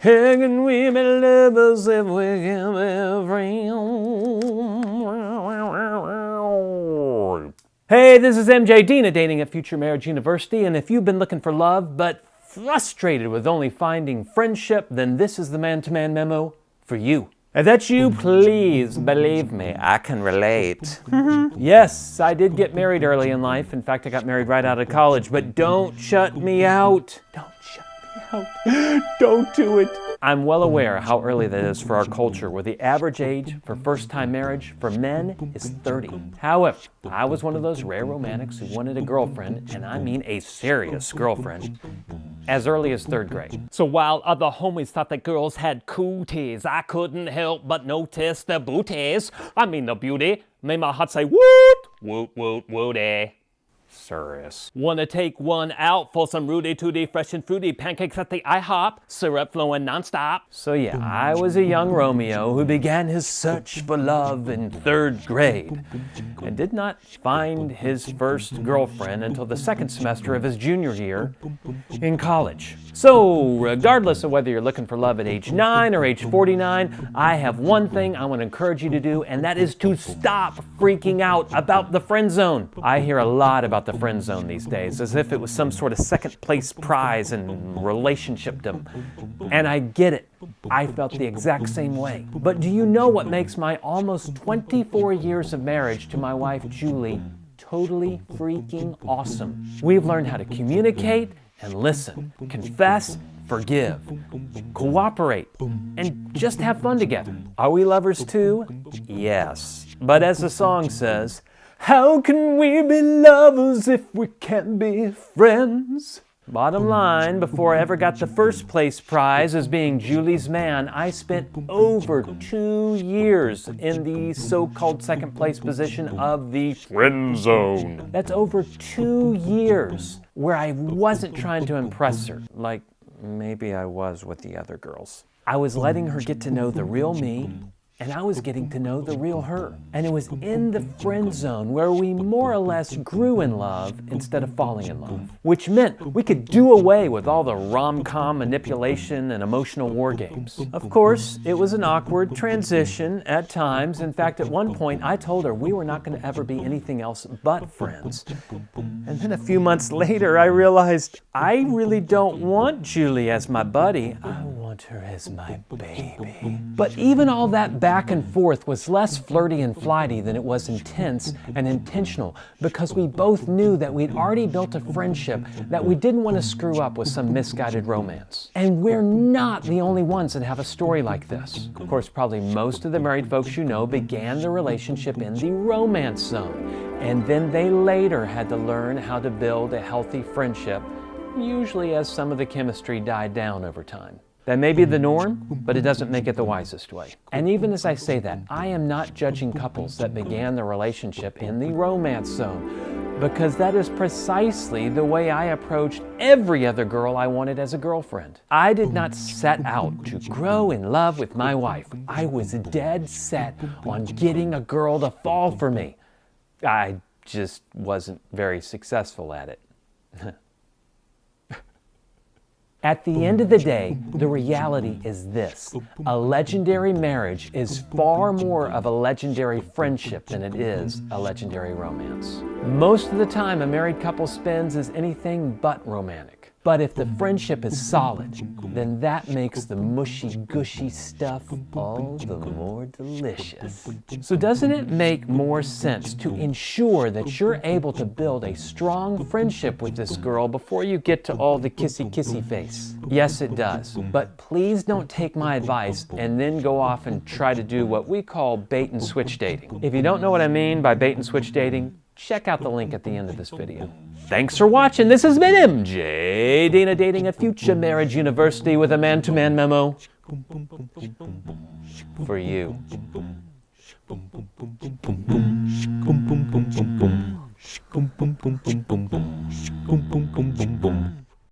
How can we be lovers if we can be friends? Hey, this is MJ Dina, dating at Future Marriage University, and if you've been looking for love but frustrated with only finding friendship, then this is the man-to-man memo for you. If that's you, please believe me, I can relate. Yes, I did get married early in life. In fact, I got married right out of college, but don't shut me out. Don't shut me out. Don't do it. I'm well aware how early that is for our culture, where the average age for first-time marriage for men is 30. However, I was one of those rare romantics who wanted a girlfriend, and I mean a serious girlfriend, as early as 3rd grade. So while other homies thought that girls had cooties, I couldn't help but notice the booties. I mean the beauty. Made my heart say woot, woot, woot, wooty. Serious. Wanna take one out for some Rudy Tooty fresh and fruity pancakes at the IHOP, syrup flowing nonstop. So yeah, I was a young Romeo who began his search for love in 3rd grade and did not find his first girlfriend until the 2nd semester of his junior year in college. So regardless of whether you're looking for love at age 9 or age 49, I have one thing I want to encourage you to do, and that is to stop freaking out about the friend zone. I hear a lot about the friend zone these days, as if it was some sort of 2nd place prize in relationshipdom. And I get it. I felt the exact same way. But do you know what makes my almost 24 years of marriage to my wife, Julie, totally freaking awesome? We've learned how to communicate and listen, confess, forgive, cooperate, and just have fun together. Are we lovers too? Yes. But as the song says, how can we be lovers if we can't be friends? Bottom line, before I ever got the 1st place prize as being Julie's man, I spent over 2 years in the so-called 2nd place position of the friend zone. That's over 2 years where I wasn't trying to impress her, like maybe I was with the other girls. I was letting her get to know the real me, and I was getting to know the real her. And it was in the friend zone where we more or less grew in love instead of falling in love. Which meant we could do away with all the rom-com manipulation and emotional war games. Of course, it was an awkward transition at times. In fact, at one point, I told her we were not going to ever be anything else but friends. And then a few months later, I realized I really don't want Julie as my buddy. I want her as my baby. But even all that back and forth was less flirty and flighty than it was intense and intentional, because we both knew that we'd already built a friendship that we didn't want to screw up with some misguided romance. And we're not the only ones that have a story like this. Of course, probably most of the married folks you know began their relationship in the romance zone, and then they later had to learn how to build a healthy friendship, usually as some of the chemistry died down over time. That may be the norm, but it doesn't make it the wisest way. And even as I say that, I am not judging couples that began their relationship in the romance zone, because that is precisely the way I approached every other girl I wanted as a girlfriend. I did not set out to grow in love with my wife. I was dead set on getting a girl to fall for me. I just wasn't very successful at it. At the end of the day, the reality is this. A legendary marriage is far more of a legendary friendship than it is a legendary romance. Most of the time a married couple spends is anything but romantic. But if the friendship is solid, then that makes the mushy, gushy stuff all the more delicious. So doesn't it make more sense to ensure that you're able to build a strong friendship with this girl before you get to all the kissy face? Yes, it does. But please don't take my advice and then go off and try to do what we call bait and switch dating. If you don't know what I mean by bait and switch dating, check out the link at the end of this video. Thanks for watching. This has been MJ Dina, dating at Future Marriage University, with a man-to-man memo for you.